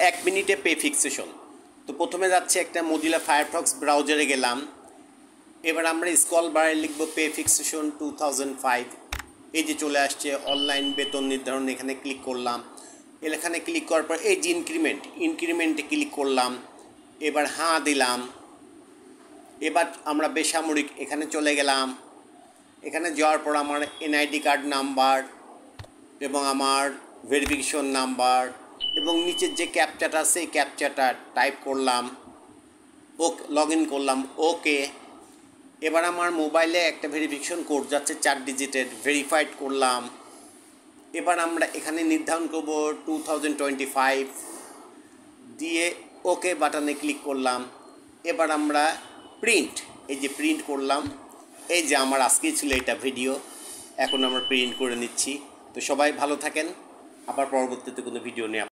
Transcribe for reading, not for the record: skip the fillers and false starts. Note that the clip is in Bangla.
1 মিনিটে পে ফিক্সেশন। তো প্রথমে যাচ্ছে একটা মজিলা ফায়ারফক্স ব্রাউজারে গেলাম। এবার আমরা স্ক্রল বারে লিখব পে ফিক্সেশন 2005। এই যে চলে আসছে অনলাইন বেতন নির্ধারণ, এখানে ক্লিক করলাম। এখানে ক্লিক করার পর এই যে ইনক্রিমেন্টে ক্লিক করলাম। এবার হ্যাঁ দিলাম। এবার আমরা বেসামরিক এখানে চলে গেলাম। এখানে যাওয়ার পর আমার এনআইডি কার্ড নাম্বার এবং আমার ভেরিফিকেশন নাম্বার এবং নিচের যে ক্যাপচাটা আছে এই ক্যাপচাটা টাইপ করলাম, লগ ইন করলাম, ওকে। এবার আমার মোবাইলে একটা ভেরিফিকেশন কোড যাচ্ছে 4 ডিজিটের, ভেরিফাইড করলাম। এবার আমরা এখানে নির্ধারণ করব 2025 দিয়ে ওকে বাটনে ক্লিক করলাম। এবার আমরা এই যে প্রিন্ট করলাম। এই যে আমার আজকেই ছিল এটা ভিডিও, এখন আমরা প্রিন্ট করে নিচ্ছি। তো সবাই ভালো থাকেন, আবার পরবর্তীতে কোনো ভিডিও নিয়ে